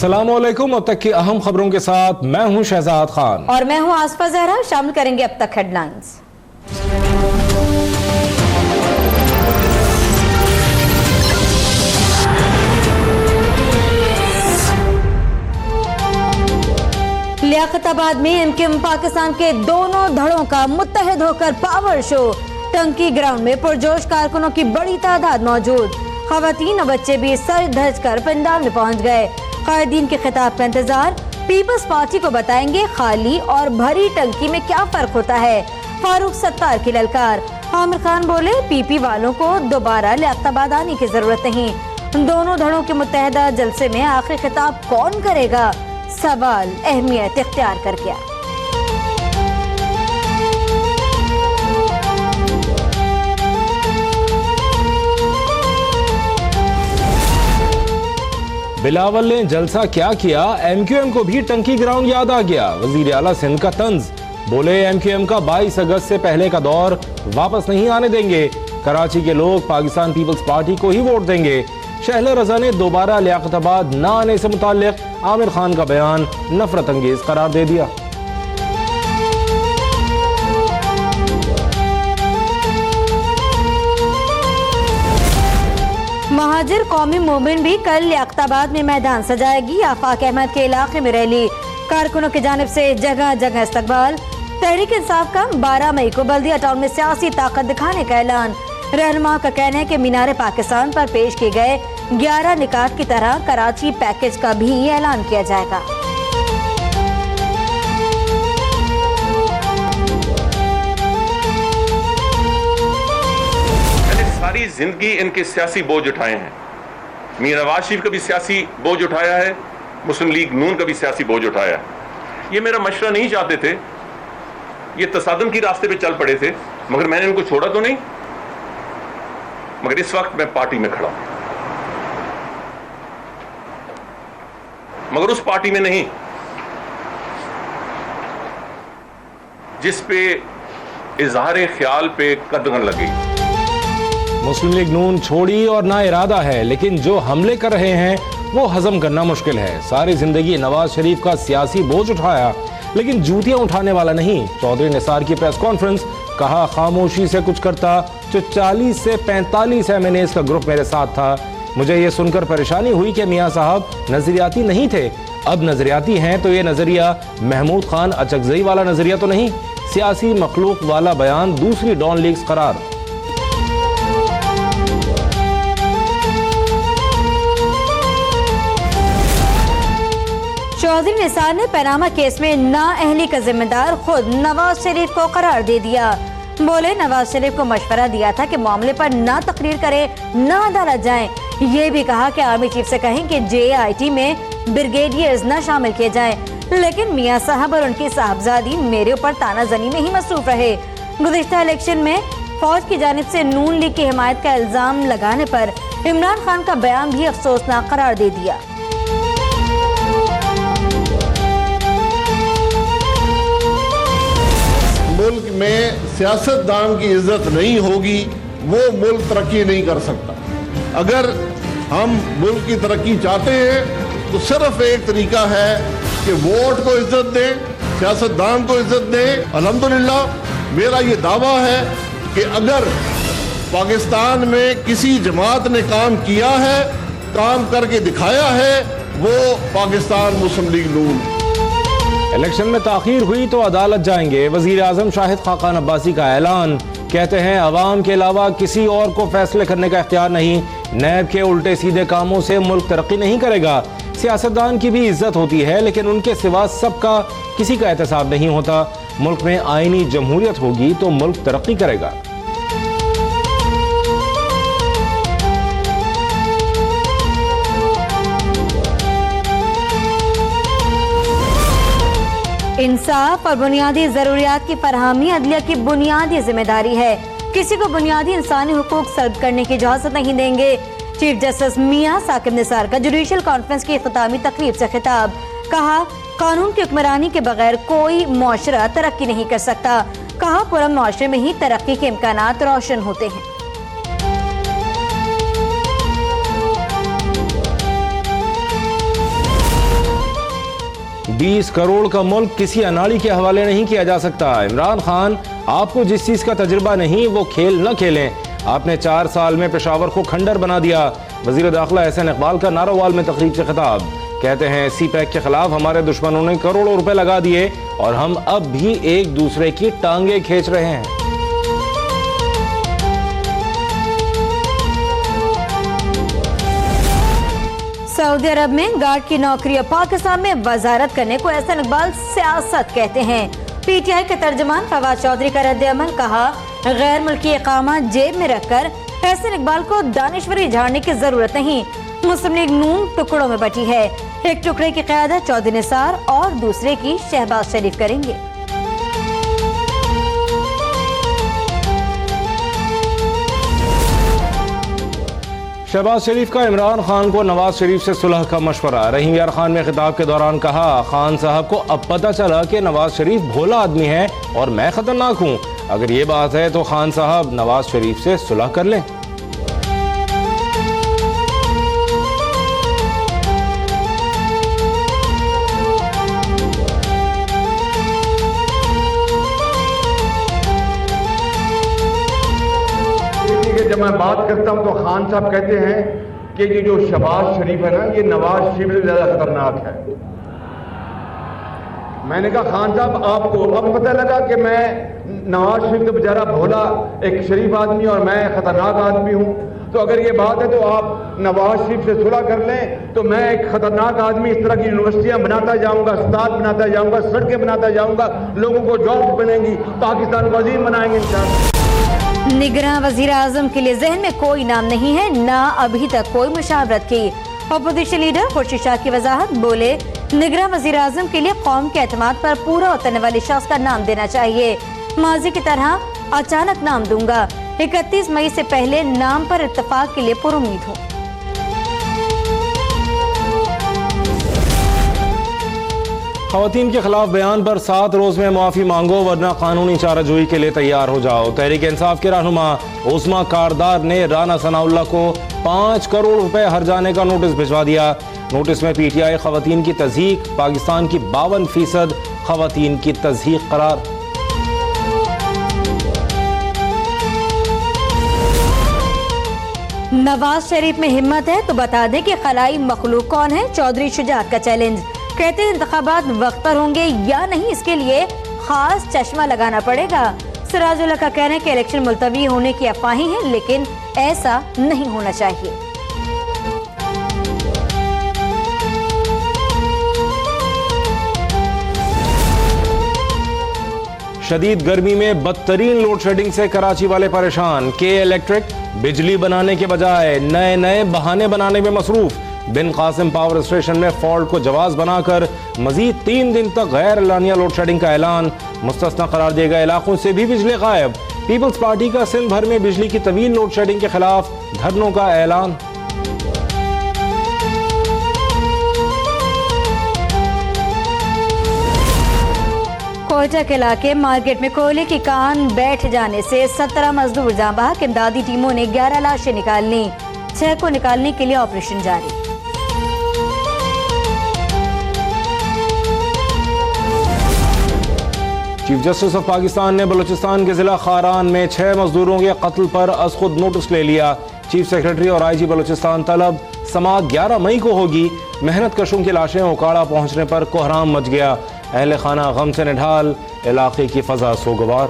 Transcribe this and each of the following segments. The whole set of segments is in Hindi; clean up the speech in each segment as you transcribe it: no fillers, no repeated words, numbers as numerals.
अस्सलामुअलैकुम। अब तक की अहम खबरों के साथ मैं हूं शहजाद खान और मैं हूं आसफा जहरा। शामिल करेंगे अब तक हेडलाइंस। लियाकताबाद में एमक्यूएम पाकिस्तान के दोनों धड़ों का मुत्तहिद होकर पावर शो। टंकी ग्राउंड में पुरजोश कारकुनों की बड़ी तादाद मौजूद। खवातीन और बच्चे भी सर धज कर पंडाल में पहुंच गए। कायदीन के खिताब का इंतजार। पीपल्स पार्टी को बताएंगे खाली और भरी टंकी में क्या फर्क होता है। फारूक सत्तार की ललकार। आमिर खान बोले पीपी वालों को दोबारा लियाकताबाद आने की जरूरत नहीं। दोनों धड़ों के मुत्तहिदा जलसे में आखिरी खिताब कौन करेगा, सवाल अहमियत इख्तियार कर गया। बिलावल ने जलसा क्या किया, एमक्यूएम को भी टंकी ग्राउंड याद आ गया। वजीर आला सिंध का तंज, बोले एमक्यूएम का 22 अगस्त से पहले का दौर वापस नहीं आने देंगे। कराची के लोग पाकिस्तान पीपल्स पार्टी को ही वोट देंगे। शहला रजा ने दोबारा लियाकताबाद न आने से मुताल्लिक आमिर खान का बयान नफरत अंगेज करार दे दिया। महाजिर कौमी मूवमेंट भी कल लियाकताबाद में मैदान सजाएगी। आफाक अहमद के इलाके में रैली। कारकुनों की जानिब से जगह जगह इस्तकबाल। तहरीक इंसाफ का 12 मई को बल्दिया टाउन में सियासी ताकत दिखाने का ऐलान। रहनुमा का कहना है कि मीनार पाकिस्तान पर पेश किए गए 11 निकात की तरह कराची पैकेज का भी ऐलान किया जाएगा। सारी जिंदगी इनके सियासी बोझ उठाए हैं। मीर नवाज शरीफ का भी सियासी बोझ उठाया है, मुस्लिम लीग नून का भी सियासी बोझ उठाया है। ये मेरा मशवरा नहीं चाहते थे, ये तसादम की रास्ते पे चल पड़े थे, मगर मैंने इनको छोड़ा तो नहीं। मगर इस वक्त मैं पार्टी में खड़ा हूं, मगर उस पार्टी में नहीं जिस पे इजहार ख्याल पे कदगन लगी। मुस्लिम लीग नून छोड़ी और ना इरादा है, लेकिन जो हमले कर रहे हैं वो हजम करना मुश्किल है। सारी जिंदगी नवाज शरीफ का सियासी बोझ उठाया, लेकिन जूतियां उठाने वाला नहीं। चौधरी निसार की प्रेस कॉन्फ्रेंस, कहा खामोशी से कुछ करता जो 40 से 45 MNAs का ग्रुप मेरे साथ था। मुझे ये सुनकर परेशानी हुई कि मियाँ साहब नजरियाती नहीं थे, अब नजरियाती हैं तो ये नजरिया महमूद खान अचकजई वाला नजरिया तो नहीं। सियासी मखलूक वाला बयान दूसरी डॉन लीग्स करार। चौधरी निसार ने पनामा केस में नाअहली का जिम्मेदार खुद नवाज शरीफ को करार दे दिया। बोले नवाज शरीफ को मशवरा दिया था कि मामले पर ना तकरीर करे ना अदालत जाएं। ये भी कहा कि आर्मी चीफ से कहें कि JIT में ब्रिगेडियर्स न शामिल किए जाएं। लेकिन मियाँ साहब और उनकी साहबजादी मेरे ऊपर तानाजनी में ही मसरूफ रहे। गुज़िश्ता इलेक्शन में फौज की जानिब से नून लीग की हिमायत का इल्जाम लगाने पर इमरान खान का बयान भी अफसोसनाक करार दे दिया। मुल्क में सियासतदान की इज्जत नहीं होगी, वो मुल्क तरक्की नहीं कर सकता। अगर हम मुल्क की तरक्की चाहते हैं तो सिर्फ एक तरीका है कि वोट को इज्जत दें, सियासतदान को इज्जत दें। अल्हम्दुलिल्लाह मेरा ये दावा है कि अगर पाकिस्तान में किसी जमात ने काम किया है, काम करके दिखाया है, वो पाकिस्तान मुस्लिम लीग नून। इलेक्शन में ताखीर हुई तो अदालत जाएंगे। वजीर आजम शाहिद खाकान अब्बासी का ऐलान, कहते हैं अवाम के अलावा किसी और को फैसले करने का इख्तियार नहीं। नैब के उल्टे सीधे कामों से मुल्क तरक्की नहीं करेगा। सियासतदान की भी इज्जत होती है, लेकिन उनके सिवा सबका किसी का एहतसाब नहीं होता। मुल्क में आईनी जमहूरियत होगी तो मुल्क तरक्की करेगा। इंसाफ और बुनियादी जरूरियात की फरहमी अदलिया की बुनियादी जिम्मेदारी है। किसी को बुनियादी इंसानी हुकूक सल्ब करने की इजाजत नहीं देंगे। चीफ जस्टिस मियाँ साकिब निसार का जुडिशल कॉन्फ्रेंस की इख्तितामी तकरीब से खिताब, कहा कानून की हुक्मरानी के बगैर कोई मुआशरा तरक्की नहीं कर सकता। कहा पुरअमन मुआशरे में ही तरक्की के इम्कानात रोशन होते हैं। 20 करोड़ का मुल्क किसी अनाड़ी के हवाले नहीं किया जा सकता। इमरान खान, आपको जिस चीज का तजुर्बा नहीं वो खेल न खेलें। आपने 4 साल में पेशावर को खंडर बना दिया। वजीर दाखिला एहसन इकबाल का नारोवाल में तकरीब से खिताब, कहते हैं सी-पैक के खिलाफ हमारे दुश्मनों ने करोड़ों रुपए लगा दिए और हम अब भी एक दूसरे की टांगे खींच रहे हैं। सऊदी अरब में गार्ड की नौकरी और पाकिस्तान में वजारत करने को एहसन इकबाल सियासत कहते हैं। पीटीआई के तर्जमान फवाद चौधरी का रद्द-ए-अमल, कहा गैर मुल्की इकामा जेब में रखकर एहसन इकबाल को दानिश्वरी झाड़ने की जरूरत नहीं। मुस्लिम लीग नून टुकड़ों में बटी है। एक टुकड़े की क़यादत चौधरी निसार और दूसरे की शहबाज शरीफ करेंगे। शहबाज शरीफ का इमरान खान को नवाज शरीफ से सुलह का मशवरा। रहीम यार खान ने खिताब के दौरान कहा, खान साहब को अब पता चला कि नवाज शरीफ भोला आदमी है और मैं खतरनाक हूँ। अगर ये बात है तो खान साहब नवाज शरीफ से सुलह कर लें। जब मैं बात करता हूं तो खान साहब कहते हैं कि ये जो शहबाज शरीफ है ना, ये नवाज शरीफ से ज्यादा खतरनाक है। मैंने कहा खान साहब, आपको अब पता लगा कि मैं नवाज शरीफ तो बेचारा भोला एक शरीफ आदमी और मैं खतरनाक आदमी हूं। तो अगर ये बात है तो आप नवाज शरीफ से सुलह कर लें, तो मैं एक खतरनाक आदमी इस तरह की यूनिवर्सिटियां बनाता जाऊंगा, अस्पताल बनाता जाऊंगा, सड़कें बनाता जाऊंगा, लोगों को जॉब बनेंगी, पाकिस्तान को अजीम बनाएंगे इंशाअल्लाह। निगरान वजीर आजम के लिए जहन में कोई नाम नहीं है, ना अभी तक कोई मुशावरत की। अपोजिशन लीडर खुर्शीद शाह की वजाहत, बोले निगरान वजीर आजम के लिए कौम के एतमाद पर पूरा उतरने वाले शख्स का नाम देना चाहिए। माजी की तरह अचानक नाम दूंगा। 31 मई से पहले नाम पर इत्तेफाक के लिए पुरुम्मीद हूँ। खवातीन के खिलाफ बयान पर 7 रोज में माफी मांगो वरना कानूनी चाराजोई के लिए तैयार हो जाओ। तहरीक इंसाफ के रहनुमा उस्मा कारदार ने राना सनाउल्लाह को 5 करोड़ रुपए हर्जाने का नोटिस भिजवा दिया। नोटिस में पीटीआई खवातीन की तज़हीक, पाकिस्तान की 52% खवातीन की तज़हीक करार। नवाज शरीफ में हिम्मत है तो बता दें कि खलाई मखलूक कौन है। चौधरी शुजात का चैलेंज, कहते हैं इंतखाबात वक्त पर होंगे या नहीं, इसके लिए खास चश्मा लगाना पड़ेगा। सिराजुल्लाह का कहना है कि इलेक्शन मुलतवी होने की अफवाहें हैं, लेकिन ऐसा नहीं होना चाहिए। शदीद गर्मी में बदतरीन लोड शेडिंग से कराची वाले परेशान। के इलेक्ट्रिक बिजली बनाने के बजाय नए नए बहाने बनाने में मसरूफ। बिन कासिम पावर स्टेशन में फॉल्ट को जवाज बनाकर मजीद 3 दिन तक गैर एलानिया लोड शेडिंग का ऐलान। मुस्तस्ना करार दिए गए इलाकों से भी बिजली गायब। पीपल्स पार्टी का सिंध भर में बिजली की तवील लोड शेडिंग के खिलाफ धरनों का ऐलान। कोयटा के इलाके मार्केट में कोयले की कान बैठ जाने से 17 मजदूर जान बहक। इमदादी टीमों ने 11 लाशें निकालनी, 6 को निकालने के लिए ऑपरेशन जारी। चीफ जस्टिस ऑफ पाकिस्तान ने बलूचिस्तान के जिला खारान में 6 मजदूरों के कत्ल पर अज खुद नोटिस ले लिया। चीफ सेक्रेटरी और आईजी बलूचिस्तान तलब, समाअत 11 मई को होगी। मेहनत कशों की लाशें ओकाड़ा पहुंचने पर कोहराम मच गया। अहले खाना गम से निढाल, इलाके की फजा सोगवार।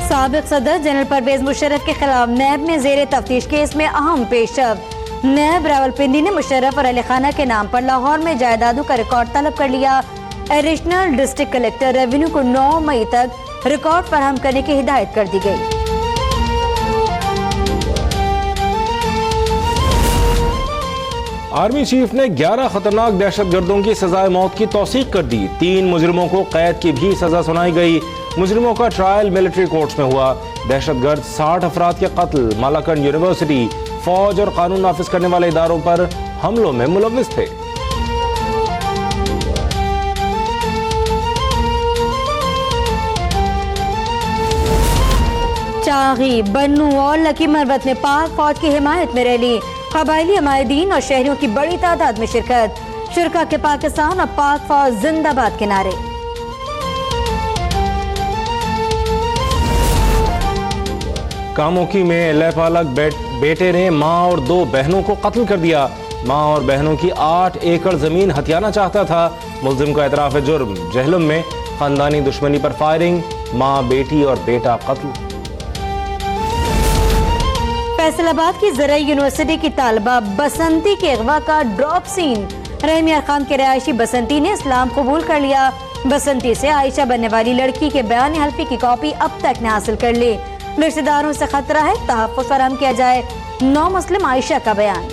साबिक सदर जनरल परवेज मुशर्रफ के खिलाफ नैब में जेर तफ्तीश केस में अहम पेशरफ। नैब रावलपिंडी ने मुशर्रफ और अली खाना के नाम पर लाहौर में जायदादों का रिकॉर्ड तलब कर लिया। एडिशनल डिस्ट्रिक्ट कलेक्टर रेवेन्यू को 9 मई तक रिकॉर्ड फराहम करने की हिदायत कर दी गई। आर्मी चीफ ने 11 खतरनाक दहशतगर्दों की सजाए मौत की तौसीक कर दी। 3 मुजरिमों को कैद की भी सजा सुनाई गई। मुजरिमों का ट्रायल मिलिट्री कोर्ट्स में हुआ। दहशतगर्द 60 अफराद के कत्ल, मालाकंड यूनिवर्सिटी, फौज और कानून नाफिज करने वाले इदारों पर हमलों में मुलव्विस थे। शाही, बन्नू और लकी मरवत ने पाक फौज की हिमायत में रैली, कबायली हमायदीन और शहरियों की बड़ी तादाद में शिरकत, शुरका के पाकिस्तान और पाक फौज जिंदाबाद के नारे। कामोकी में लहपालक बेटे ने मां और 2 बहनों को कत्ल कर दिया। मां और बहनों की 8 एकड़ जमीन हथियाना चाहता था। मुल्जिम का एतराफ जुर्म। जहलम में खानदानी दुश्मनी पर फायरिंग, मां, बेटी और बेटा कत्ल। फैसलाबाद की ज़राई यूनिवर्सिटी की तालिबा बसंती के अगवा का ड्रॉप सीन। रहीम यार खान के रहायशी बसंती ने इस्लाम कबूल कर लिया। बसंती से आयशा बनने वाली लड़की के बयान हल्फी की कॉपी अब तक ने हासिल कर ली। रिश्तेदारों से खतरा है, तहफ़्फ़ुज़ फराहम किया जाए। नौ मुस्लिम आयशा का बयान।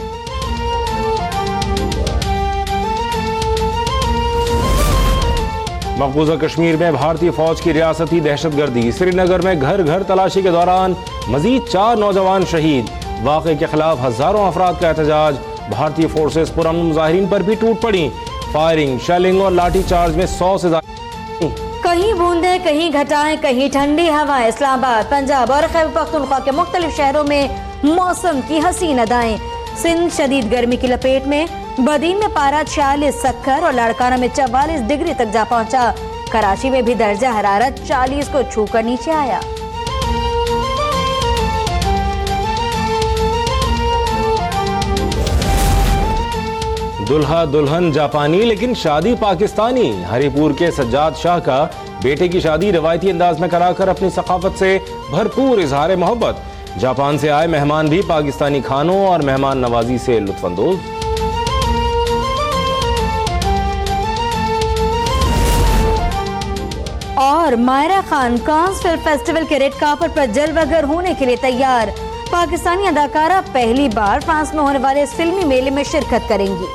मकबूजा कश्मीर में भारतीय फौज की रियासती दहशतगर्दी। श्रीनगर में घर घर तलाशी के दौरान मजीद 4 नौजवान शहीद। वाक़े के खिलाफ हजारों अफराद का एहतजाज। भारतीय फोर्सेस पुरअमन मुजाहिरीन पर भी टूट पड़ी। फायरिंग, शेलिंग और लाठी चार्ज में 100 से ज्यादा। कहीं बूंदे, कहीं घटाएं, कहीं ठंडी हवाएं। इस्लामाबाद, पंजाब और खैबर पख्तूनख्वा के मुख्तलिफ शहरों में मौसम की हसीन अदाएं। सिंध शदीद गर्मी की लपेट में। बदीन में पारा 46, सक्खर और लाड़काना में 44 डिग्री तक जा पहुंचा। कराची में भी दर्जा हरारत 40 को छूकर नीचे आया। दुल्हा दुल्हन जापानी लेकिन शादी पाकिस्तानी। हरिपुर के सज्जाद शाह का बेटे की शादी रवायती अंदाज में कराकर अपनी सकाफत से भरपूर इजहार मोहब्बत। जापान से आए मेहमान भी पाकिस्तानी खानों और मेहमान नवाजी से लुत्फानंदोज। और Mayra Khan Cannes film festival के रेड कार्पेट पर जलवागर होने के लिए तैयार। पाकिस्तानी अदाकारा पहली बार फ्रांस में होने वाले इस फिल्मी मेले में शिरकत करेंगी।